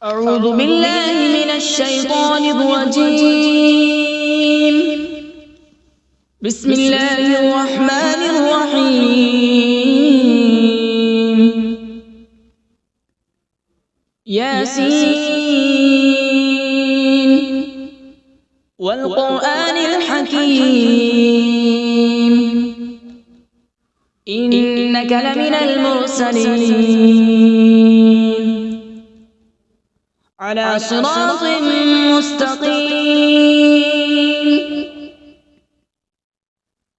أعوذ بالله من الشيطان الرجيم. بسم الله الرحمن الرحيم. ياسين والقرآن الحكيم إنك لمن المرسلين على صراط مستقيم.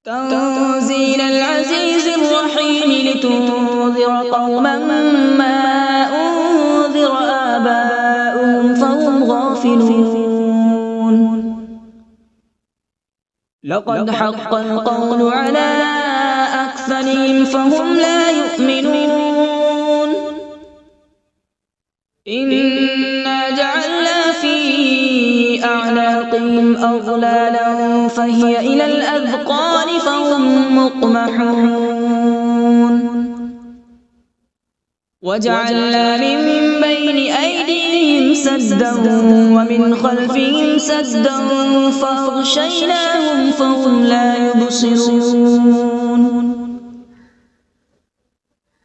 تنزيل العزيز الرحيم لتنذر قوما ما أنذر آباؤهم فهم غافلون. لقد حق القول على أكثرهم فهم لا يؤمنون. إنا جعلنا في أعناقهم أغلالا فهي إلى الأذقان فهم مقمحون. وجعلنا من بين أيديهم سدا ومن خلفهم سدا فأغشيناهم فهم لا يبصرون.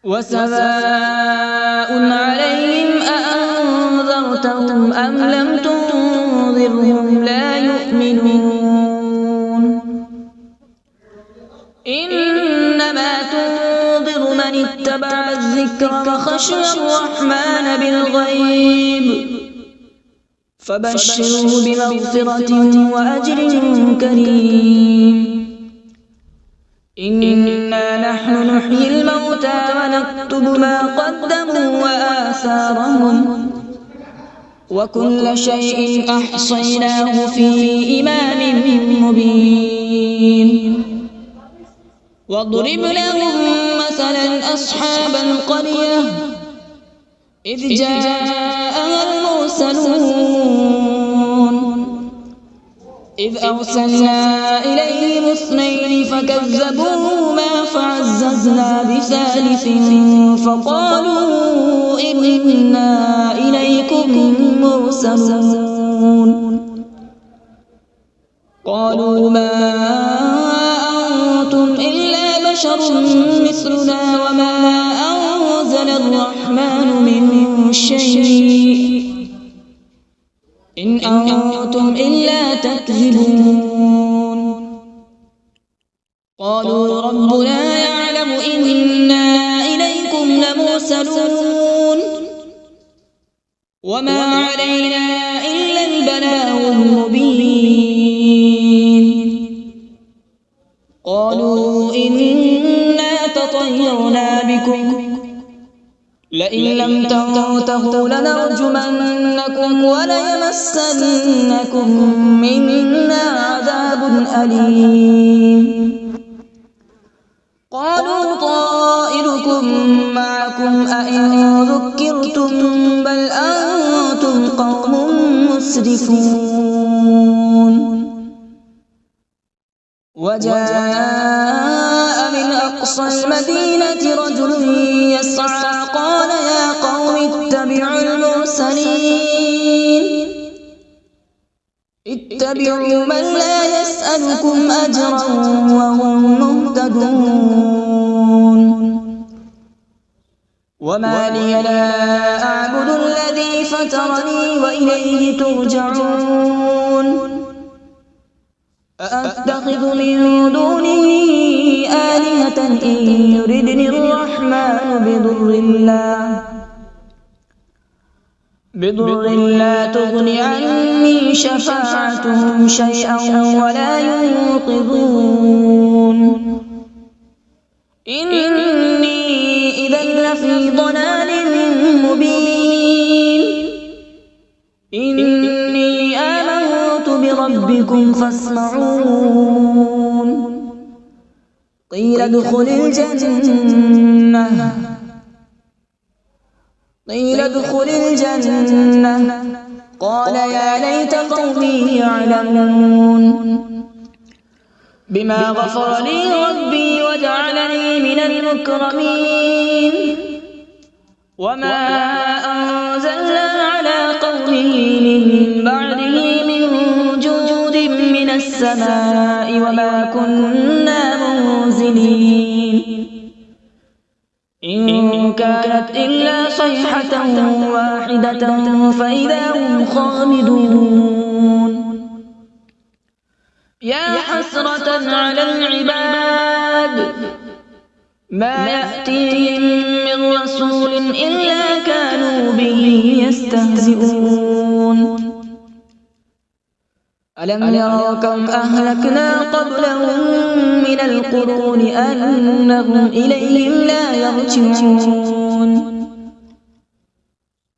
وسواء عليهم أأنذرتهم أم لم تنذرهم لا يؤمنون. إنما تنذر من اتبع الذكر وخشي الرحمن بالغيب فبشره بمغفرة وأجر كريم. إنا نحن نحيي الموتى ونكتب ما قدموا وآثارهم وكل شيء أحصيناه في إمام مبين. واضرب لهم مثلا أصحاب القرية إذ جاءها المرسلون إذ أرسلنا إليهم اثنين فكذبوهما فعززنا بثالث فقالوا إنا إليكم مرسلون. قالوا ما أنتم إلا بشر مثلنا وما أنزل الرحمن من شيء إن أنتم إلا تكذبون. قالوا ربنا يعلم إنا إليكم لمرسلون وما علينا إلا البلاغ المبين. قالوا إنا تطيرنا بكم لئن لم تنتهوا لنرجمنكم وليمسنكم منا عذاب أليم. قالوا طائركم معكم أئن ذكرتم بل أنتم قوم مسرفون. وجاء من أقصى المدينة رجل يسعى قال يا قوم اتبعوا المرسلين اتبعوا من لا يسألكم أجرا وهم مهتدون. وما لي لا أعبد الذي فطرني وإليه ترجعون. أأتخذ من دونه آلهة إن يردني الرحمن بضر لا تغن عني شفاعتهم شيئا ولا ينقذون. إني إذا لفي ضلال مبين. إني آمنت بربكم فاسمعون. قيل ادخل الجنة قال يا ليت قومي يعلمون. بما غفر لي ربي وجعلني من المكرمين. وما أنزلنا على قومه من بعده من جود من السماء وما كنا منزلين إن كانت إلا صيحة واحدة فإذا هم خامدون يا حسرة على العباد ما يأتيهم من رسول إلا كانوا به يستهزئون ألم يروا كم أهلكنا قبلهم من القرون أنهم إليهم لا يرجعون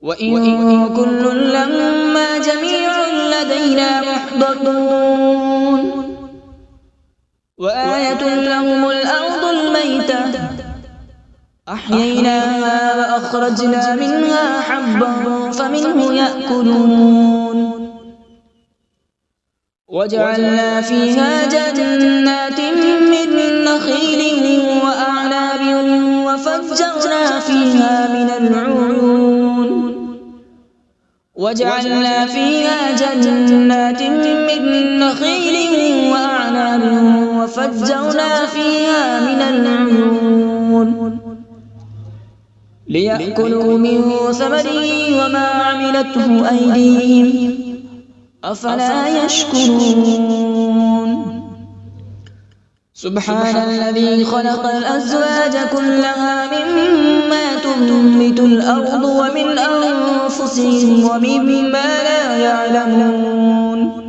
وإن كل لما جميع لدينا محضرون وآية لهم الأرض الميتة أحييناها وأخرجنا منها حبا فمنه يأكلون وجعلنا فيها جنات من نخيل وأعناب وفجرنا فيها من العيون وجعلنا فيها جنات من نخيل وأعناب وفجرنا فيها من العيون ليأكلوا من ثمره وما عملته أيديهم أفلا يشكرون سبحان الذي خلق الأزواج كلها مما تنبت الأرض ومن أنفسهم ومما لا يعلمون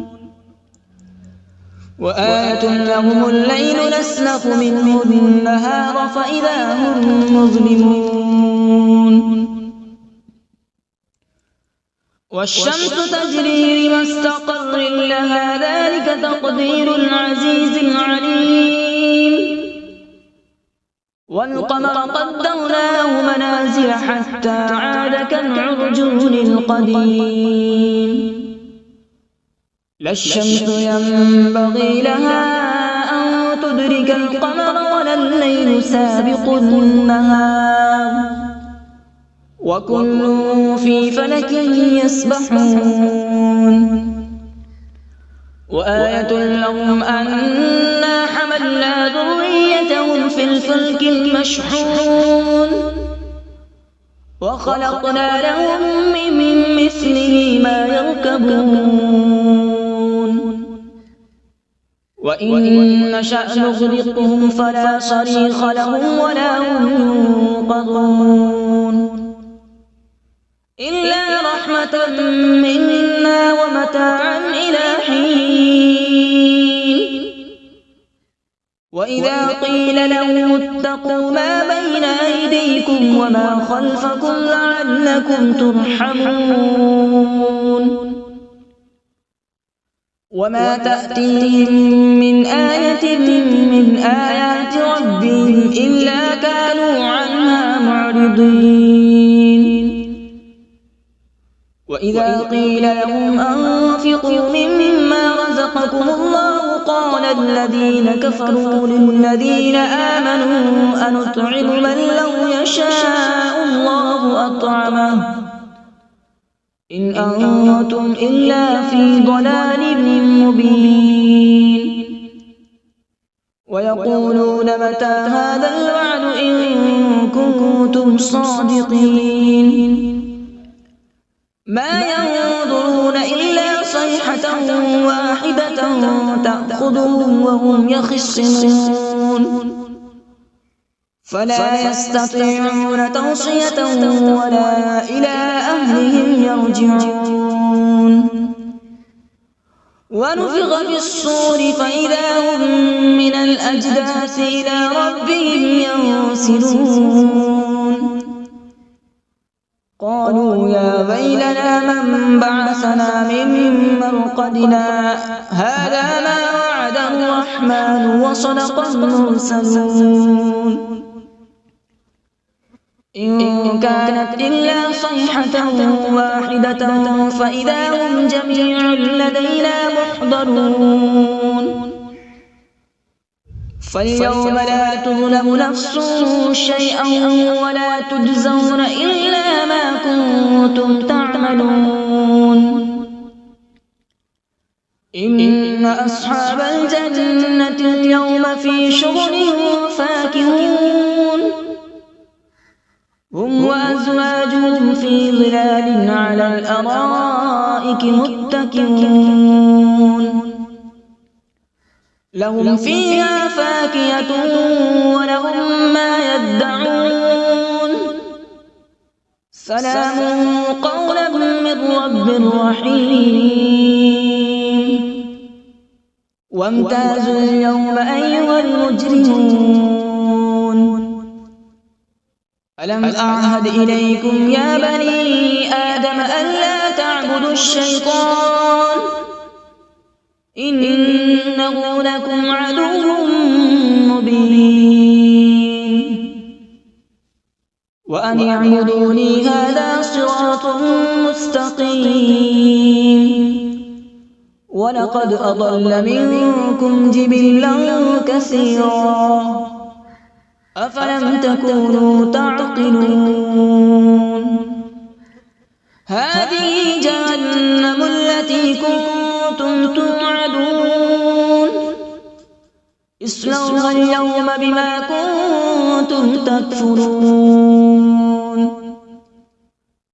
وآية لهم الليل نسلخ منه النهار فإذا هم مظلمون والشمس تجري لمستقر لها ذلك تقدير العزيز العليم والقمر قدرناه منازل حتى عاد كالعرجون القديم لا الشمس ينبغي لها أن تدرك القمر ولا الليل سابق النهار وكل في فلك يسبحون وآية لهم أنا حملنا ذريتهم في الفلك المشحون وخلقنا لهم من مثله ما يركبون وإن نشأ نغرقهم فلا صريخ لهم ولا هم ينقذون إلا رحمة منا ومتاعا إلى حين وإذا قيل لهم اتقوا ما بين أيديكم وما خلفكم لعلكم ترحمون وما تأتيهم من آية من آيات ربهم إلا كانوا عنها معرضين وإذا قيل لهم أنفقوا مما رزقكم الله قال الذين كفروا للذين آمنوا أنطعم من لو يشاء الله أطعمه إن أنتم إلا في ضلال مبين ويقولون متى هذا الوعد إن كنتم صادقين ما ينظرون إلا صيحة واحدة تأخذهم وهم يخصمون فلا يستطيعون توصية ولا إلى أهلهم يرجعون ونفخ في الصور فإذا هم من الأجداث إلى ربهم ينسلون قالوا يا ويلنا من بعثنا من مرقدنا هذا ما وعد الرحمن وصدق المرسلون إن كانت إلا صيحة واحدة فإذا هم جميع لدينا محضرون فاليوم لا تظلم نفس شيئا ولا تجزون إلا ما كنتم تعملون إن أصحاب الجنة اليوم في شغل فاكهون هم وأزواجهم في ظلال على الأرائك متكئون لهم فيها فاكهة ولهم ما يدعون سلام قولا من رب رحيم وامتازوا اليوم أيها المجرمون ألم أعهد إليكم يا بني آدم ألا تعبدوا الشيطان إنه لكم عدو مبين وأن اعبدوني هذا صراط مستقيم ولقد أضل منكم جبلا كثيرا أفلم تكونوا تعقلون هذه جهنم التي كنتم توعدون اصلوها اليوم بما كنتم تكفرون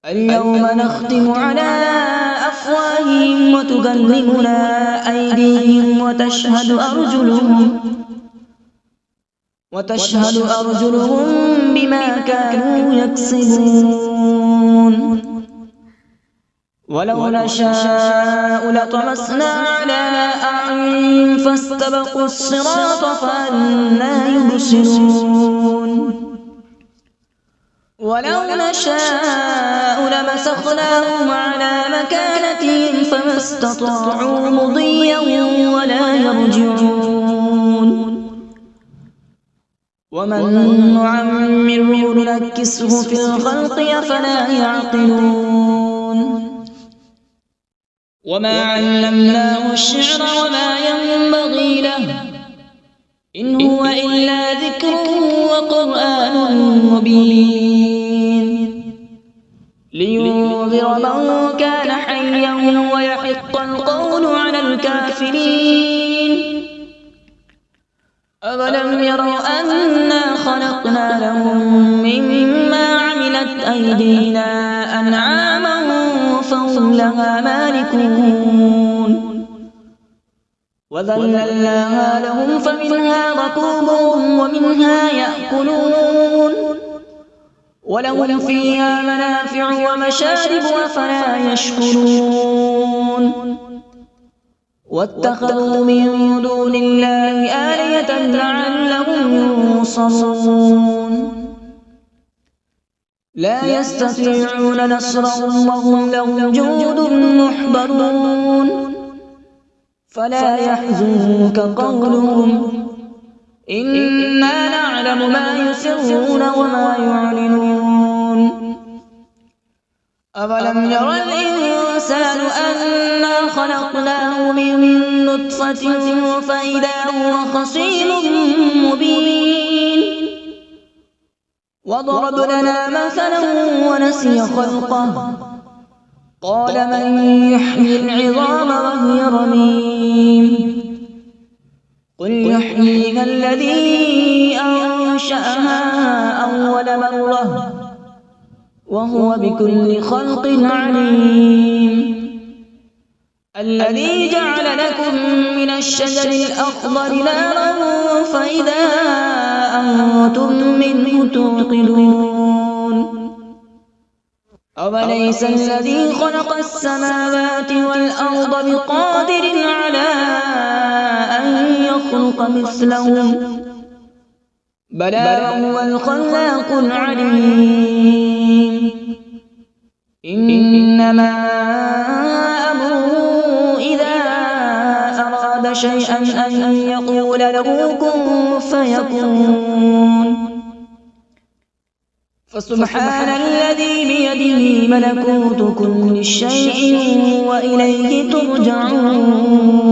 اليوم نختم على أفواههم وتكلمنا أيديهم وتشهد أرجلهم بما كانوا يكسبون ولو نشاء لطمسنا على أعينهم فاستبقوا الصراط فأنى يبصرون ولو نشاء لمسخناهم على مكانتهم فما استطاعوا مضيا ولا يرجعون ومن نعمره ننكسه في الخلق أفلا يعقلون وما علمناه الشعر وما ينبغي له إن هو إلا ذكر وقرآن مبين لينذر من كان حيا ويحق القول على الكافرين أولم يروا أنا خلقنا لهم مما عملت أيدينا أنعاما فهم لها مالكون وذللناها لهم فمنها ركوبهم ومنها يأكلون ولهم فيها منافع ومشارب أفلا يشكرون واتخذوا من دون الله آلهة لعلهم ينصرون لا يستطيعون نصرهم وهم لهم جند محضرون فلا يحزنك قولهم إنا نعلم ما يسرون وما يعلنون أولم ير الإنسان أنا خلقناه من نطفة فإذا هو خصيم مبين وضرب لنا مثلا ونسي خلقه قال من يحيي العظام وهي رميم قل يحييها الذي أنشأها أول مرة وهو بكل خلق عليم الذي جعل لكم من الشجر الأخضر نارا فإذا أنتم منه توقدون أوليس الذي خلق السماوات والأرض بقادر على أن يخلق مثلهم بلى هو الخلاق العليم إنما أمره إذا أراد شيئا أن يقول له كن فيكون فسبحان الذي بيده ملكوت كل شيء وإليه ترجعون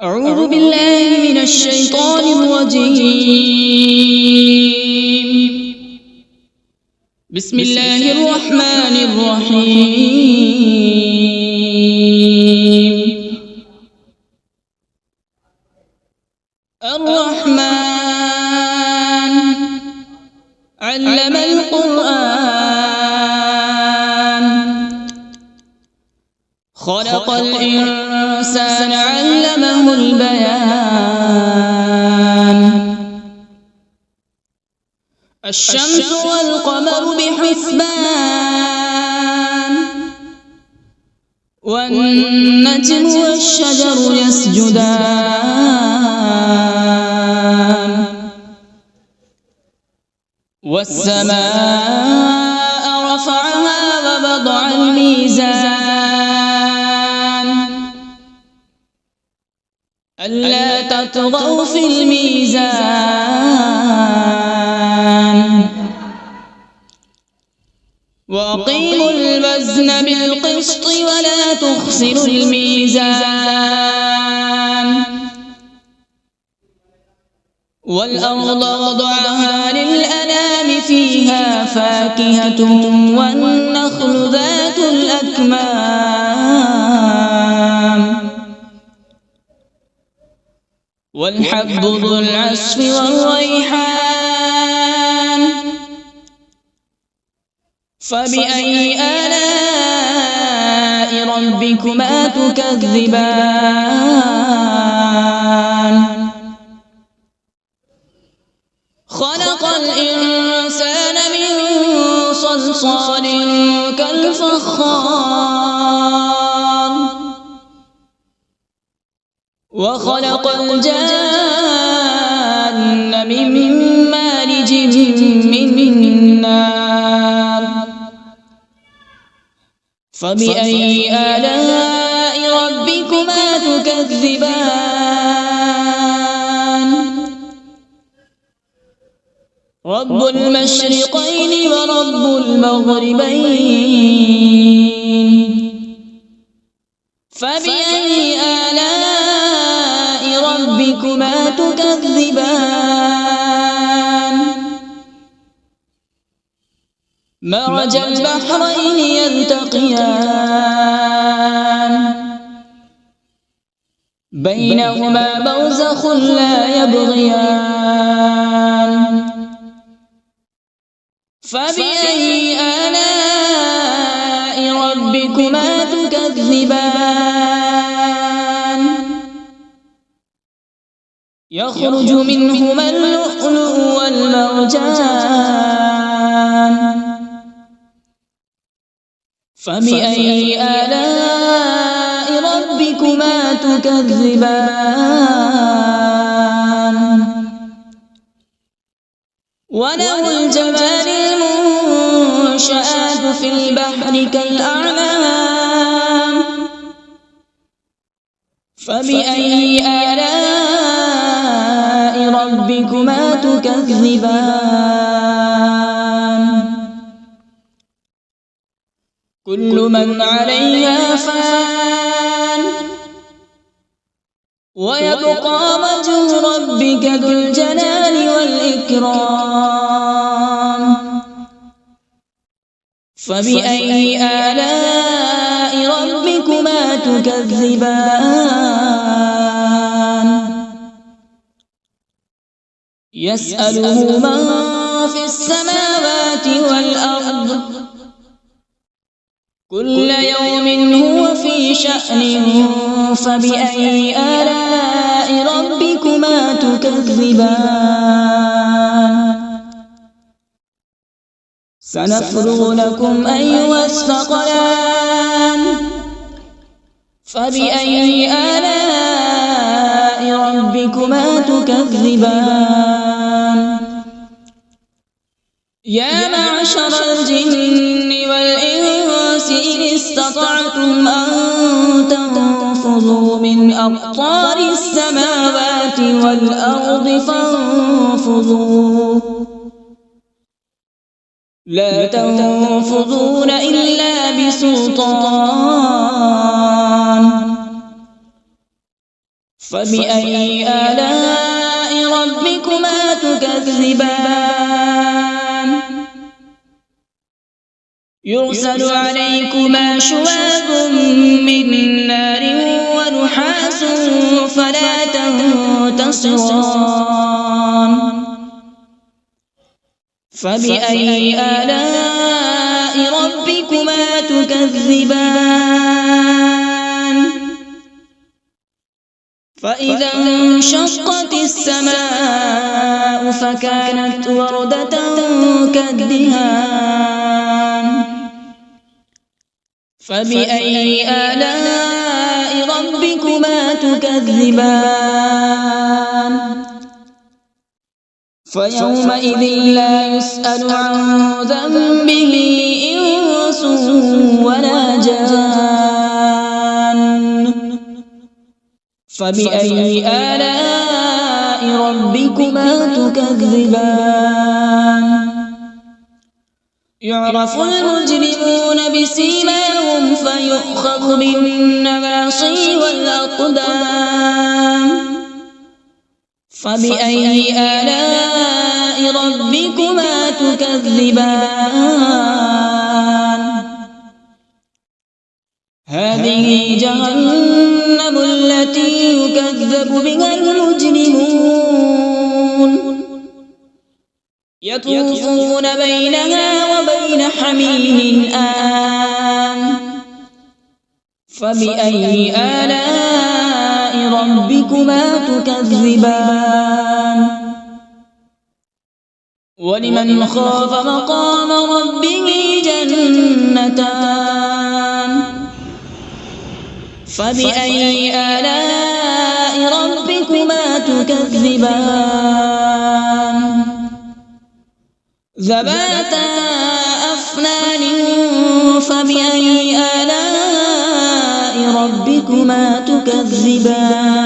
أعوذ بالله من الشيطان الرجيم بسم الله الرحمن الرحيم علم القرآن خلق الإنسان علمه البيان الشمس والقمر بحسبان والنجم والشجر يسجدان والسماء رفعها ووضع الميزان ألا تطغوا في الميزان وأقيموا الوزن بالقسط ولا تخسروا الميزان والأرض وضعها للأنام فيها فاكهة والنخل ذات الأكمام والحب ذو العصف والريحان فبأي آلاء ربكما تكذبان خلق الإنسان من صلصال كالفخار وخلق الجان من مارج من نار فبأي آلاء ربكما تكذبان رب المشرقين ورب المغربين فبأي آلاء ربكما تكذبان مرج البحرين يلتقيان بينهما برزخ لا يبغيان فبأي آلاء ربكما تكذبان يخرج منهما اللؤلؤ والمرجان فبأي آلاء ربكما تكذبان وله الجوار المنشآت في البحر كالأعلام فبأي آلاء ربكما تكذبان كل من عليها فان ويبقى وجه ربك ذو الجلال والإكرام فبأي آلاء ربكما تكذبان يسأله من في السماوات والأرض كل يوم هو في شأن فبأي آلاء ربكما تكذبان سنفرغ لكم أيها الثقلان فبأي آلاء ربكما تكذبان يا معشر الجن والإنس إن استطعتم أن تنفذوا من أقطار السماوات والأرض فانفذوا لا تنفذون إلا بسلطان فبأي آلاء ربكما تكذبان يرسل عليكما شواظ من نار ونحاس فلا تنتصران فبأي آلاء ربكما تكذبان فإذا انشقت السماء فكانت وردة كالدهان فبأي آلاء ربكما تكذبان فيومئذ لا يسأل عن ذنبه إنس ولا جان فبأي آلاء ربكما تكذبان يعرف المجرمون بسيماهم فيؤخذ بالنواصي والأقدام فبأي آلاء ربكما تكذبان هذه جهنم التي يكذب بها المجرمون يطوفون بينها وبين حميم آن فبأي آلاء ربكما تكذبان ولمن خاف مقام ربه جنتان فبأي آلاء ربكما تكذبان ذواتا أفنان فبأي آلاء ربكما تكذبان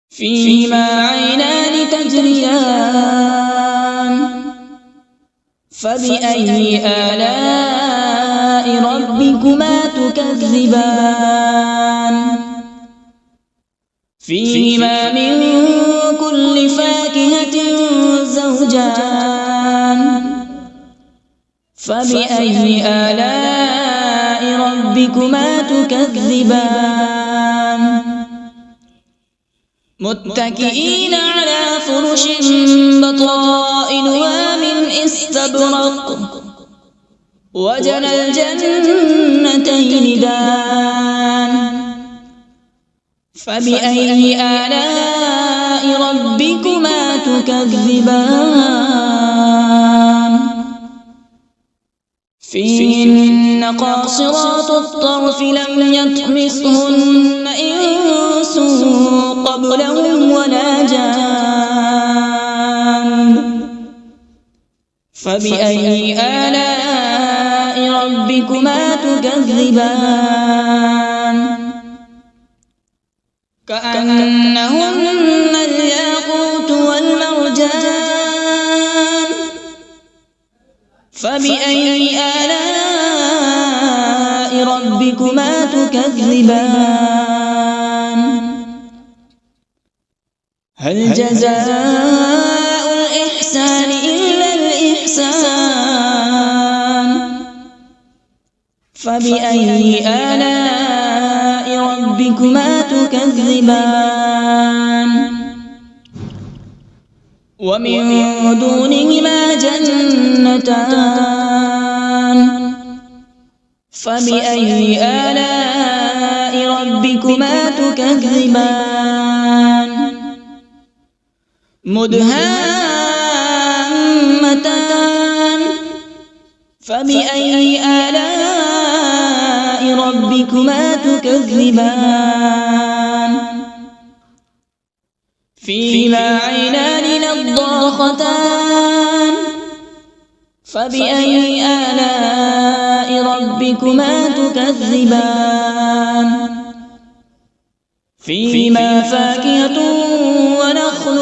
فيهما عينان تجريان فبأي آلاء ربكما تكذبان فيهما من كل فاكهة زوجان فبأي آلاء ربكما تكذبان متكئين على فرش بطائنها من استبرق وجنى الجنتين دان فبأي آلاء ربكما تكذبان فيهن قاصرات الطرف لم يطمثهن إنس قبلهم ولا جان فبأي آلاء ربكما تكذبان كأنهن الياقوت والمرجان فبأي آلاء ربكما تكذبان هل جزاء الإحسان إلا الإحسان فبأي آلاء ربكما تكذبان ومن دونهما جنتان فبأي آلاء ربكما تكذبان مدهامتان فبأي آلاء ربكما تكذبان فيهما عينان نضاختان فبأي آلاء ربكما تكذبان فيهما فاكهة ونخل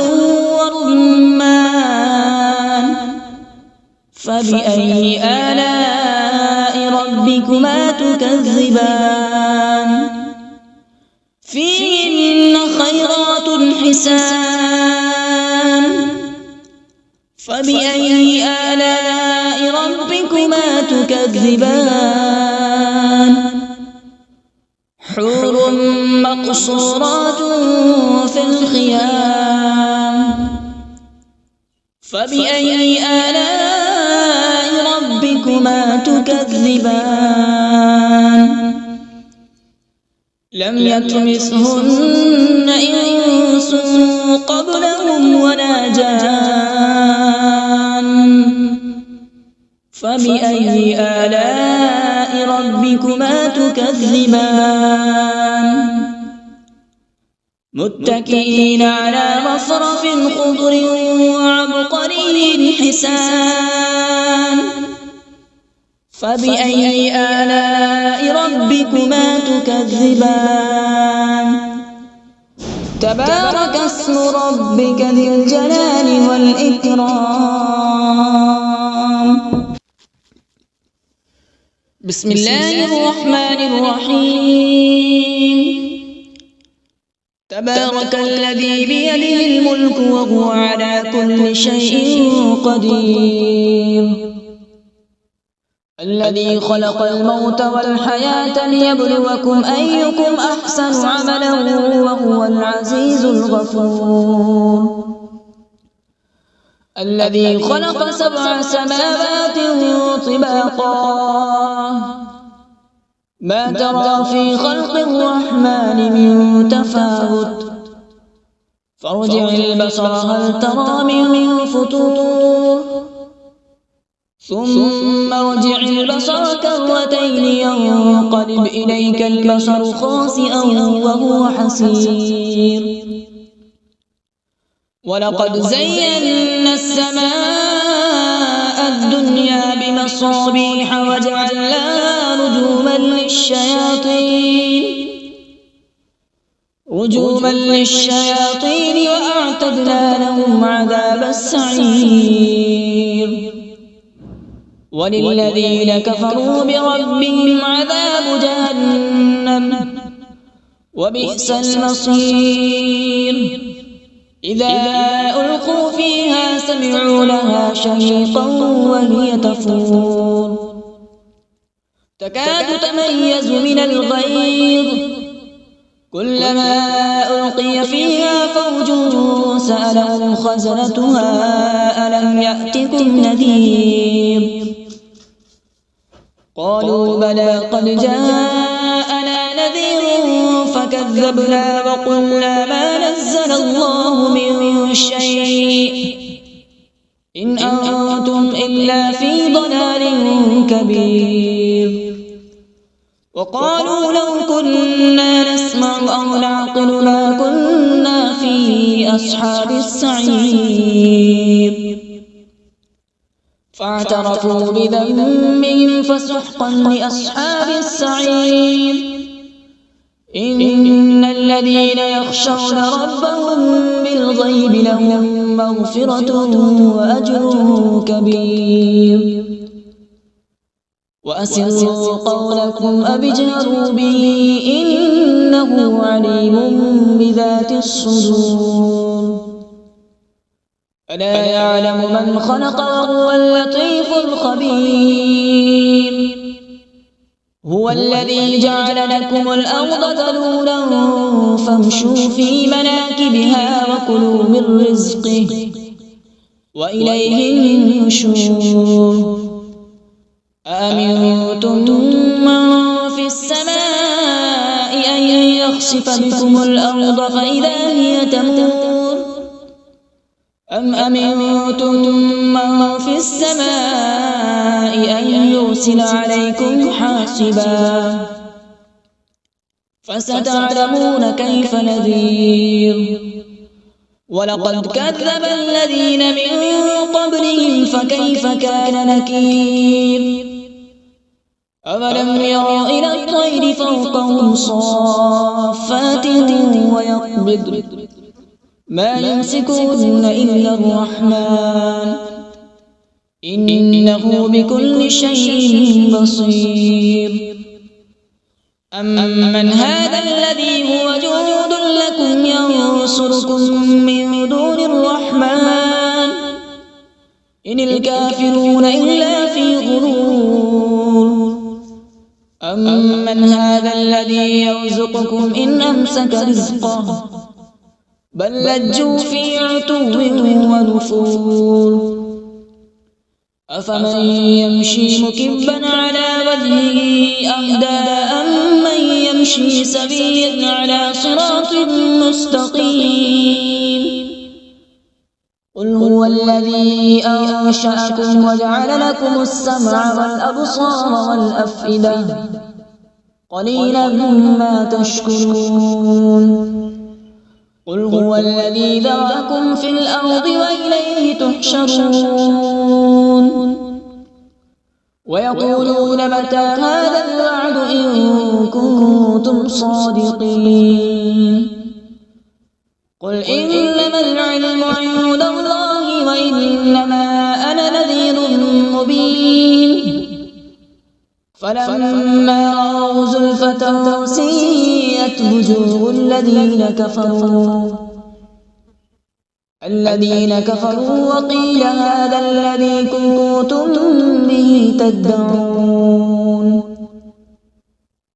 ورمان فبأي آلاء ربكما تكذبان فيهن خيرات حسان فبأي آلاء ربكما تكذبان حور مقصورات في الخيام فبأي آلاء ربكما تكذبان لم يطمثهن إنس قبلهم ولا جان فبأي آلاء ربكما تكذبان متكئين على مصرف خضر وعبقري حسان فبأي آلاء ربكما تكذبان تبارك اسم ربك ذي الجلال والإكرام بسم الله الرحمن الرحيم تبارك الذي بيده الملك وهو على كل شيء قدير الذي خلق الموت والحياة ليبلوكم أيكم أحسن عملا وهو العزيز الغفور الذي خلق 7 سماوات طباقا ما ترى في خلق الرحمن من تفاوت فارجع البصر هل ترى من فطور ثم ارجع البصر كرتين ينقلب إليك البصر خاسئا وهو حسير ولقد زينا السماء الدنيا بمصابيح وجعلناها رجوما للشياطين وأعتدنا لهم عذاب السعير وللذين كفروا بربهم عذاب جهنم وبئس المصير إذا ألقوا فيها سمعوا لها شهيقا وهي تفور تكاد تميز من الغيظ كلما ألقي فيها فوج سألهم خزنتها ألم يأتكم نذير قالوا بلى قد جاءنا نذير فكذبنا وقلنا ما نزل الله من شيء إن أنتم إلا في ضلال كبير وقالوا لو كنا نسمع أو نعقل ما كنا في أصحاب السعير فاعترفوا بذنبهم فسحقا لأصحاب السعير إن الذين يخشون ربهم بالغيب لهم مغفرة وأجر كبير وأسروا قولكم أو اجهروا به إنه عليم بذات الصدور ألا يعلم من خلق وهو اللطيف الخبير هو الذي جعل لكم الأرض ذلولا فامشوا في مناكبها وكلوا من رزقه وإليه النشور أأمنتم من في السماء أن يخسف بكم الأرض فإذا هي تمور أم أمنتم من في السماء أن يرسل عليكم حاصبا فستعلمون كيف نذير ولقد كذب الذين من قبلهم فكيف كان نكير أولم يروا إلى الطير فوقهم صافات ويقبض ما يمسكهن إلا الرحمن إنه بكل شيء بصير أمن هذا الذي هو جند لكم ينصركم من دون الرحمن إن الكافرون إلا في غرور أمن هذا الذي يرزقكم إن أمسك رزقه بل لجوا في عتو ونفور أفمن يمشي مكبا على وجهه أهدى أمن يمشي سويا على صراط مستقيم قل هو الذي أنشأكم وجعل لكم السمع والأبصار والأفئدة قليلا ما تشكرون قل هو الذي ذرأكم في الأرض وإليه تحشرون ويقولون متى هذا الوعد إن كنتم صادقين قل إنما العلم عند الله وإنما أنا نذير مبين فلما رأوا زلفة سيئت وجوه الذين كفروا وقيل هذا الذي كنتم به تدعون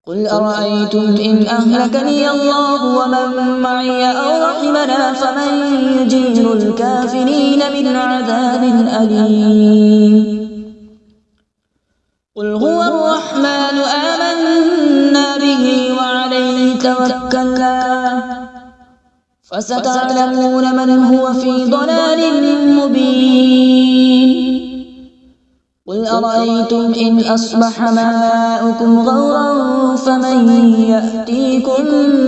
قل أرأيتم إن أهلكني الله ومن معي أو رحمنا فمن يجير الكافرين من عذاب أليم قل هو الرحمن آمنا به وعليه توكلنا فستعلمون من هو في ضلال مبين قل أرأيتم إن أصبح ماؤكم غورا فمن يأتيكم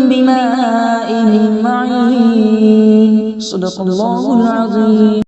بماء معين صدق الله العظيم.